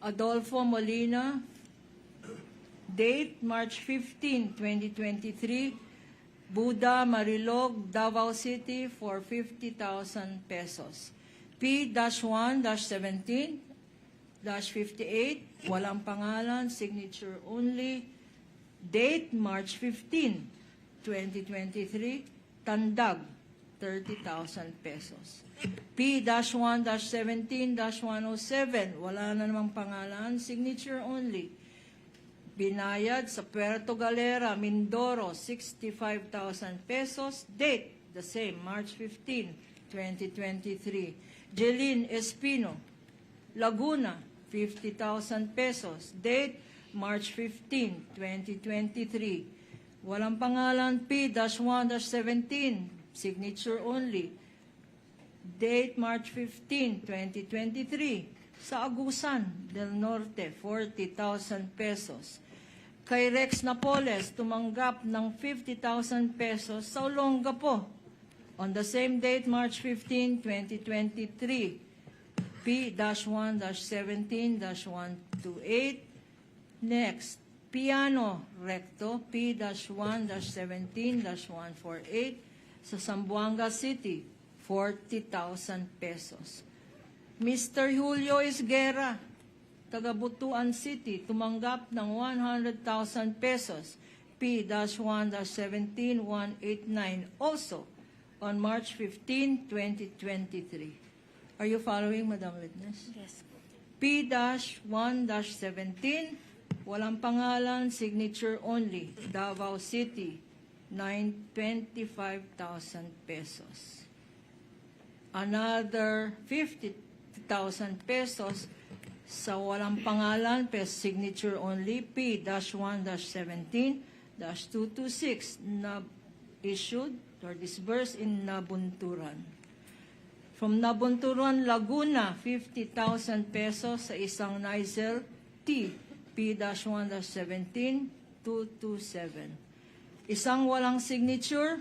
Adolfo Molina, date March 15, 2023, Buda Marilog, Davao City for 50,000 pesos. P-1-17-58, walang pangalan, signature only, date March 15, 2023, Tandag, 30,000 pesos. P-1-17-107, wala na namang pangalan, signature only. Binayad sa Puerto Galera, Mindoro, 65,000 pesos. Date, the same, March 15, 2023. Jeline Espino, Laguna, 50,000 pesos. Date, March 15, 2023. Walang pangalan, P-1-17, signature only. Date, March 15, 2023. Sa Agusan del Norte, 40,000 pesos. Kay Rex Napoles, tumanggap ng 50,000 pesos sa Olongapo. On the same date, March 15, 2023, P-1-17-128. Next, Piano Recto, P-1-17-148 sa Zamboanga City, 40,000 pesos. Mr. Julio Isguera, taga Butuan City, tumanggap ng 100,000 pesos, P-1-17-189, also on March 15, 2023. Are you following, Madam Witness? Yes. P-1-17, walang pangalan, signature only, Davao City, 25,000 pesos. Another 50,000 pesos sa walang pangalan, signature only, P-1-17-226 na issued or disbursed in Nabunturan. From Nabunturan, Laguna, 50,000 pesos sa isang Nizel T, P-1-17-227. Isang walang signature,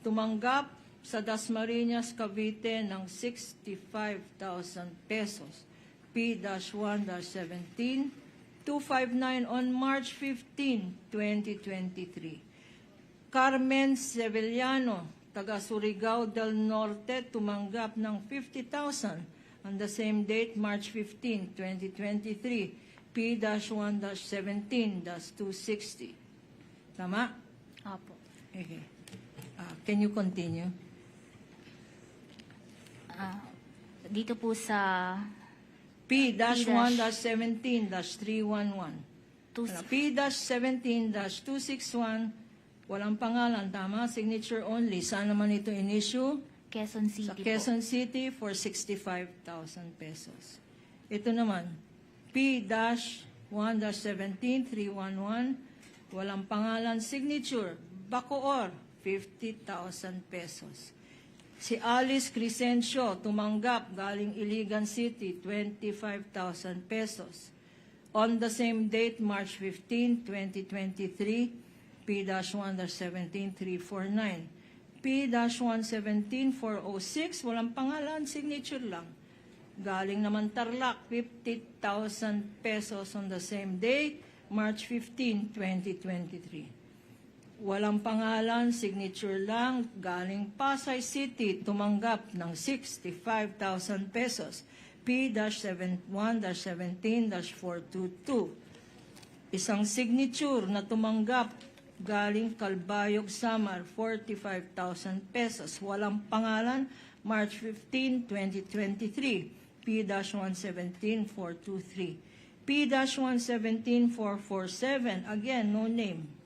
tumanggap sa Dasmariñas, Cavite ng 65,000 pesos, P-1-17-259 on March 15, 2023. Carmen Sevillano, taga Surigao del Norte, tumanggap ng 50,000 on the same date, March 15, 2023, P-1-17-260. Tama? Apo. Okay. Can you continue? Dito po sa P-1-17-311. Two- P-17-261, walang pangalan, tama? Signature only. Saan naman ito in-issue? Quezon City Sa Quezon City for 65,000 pesos. Ito naman, P-1-17-311, walang pangalan, signature, Bacoor, 50,000 pesos. Si Alice Crescencio, tumanggap galing Iligan City, 25,000 pesos. On the same date, March 15, 2023, P-1-17-349. P-1-17-406, walang pangalan, signature lang. Galing naman Tarlac, 50,000 pesos on the same day, March 15, 2023. Walang pangalan, signature lang, galing Pasay City, tumanggap ng 65,000 pesos, P-1-17-422. Isang signature na tumanggap galing Calbayog, Samar, 45,000 pesos. Walang pangalan, March 15, 2023, P-1-17-423. P-1-17-447, again, no name.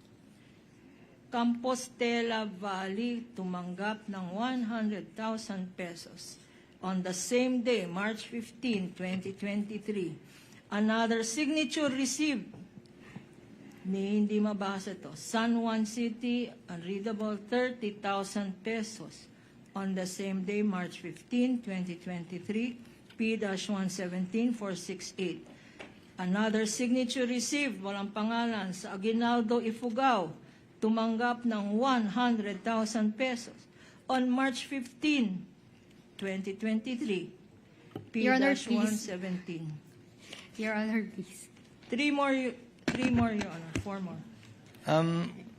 Compostela Valley, tumanggap ng 100,000 pesos. On the same day, March 15, 2023, another signature received, hindi mabasa to, San Juan City, unreadable, 30,000 pesos. On the same day, March 15, 2023, P-1-17-468. Another signature received, walang pangalan, sa Aguinaldo, Ifugao, tumanggap ng 100,000 pesos. On March 15, 2023, Your Honor, please. P-117. Your Honor, please. Three more, Your Honor. Four more.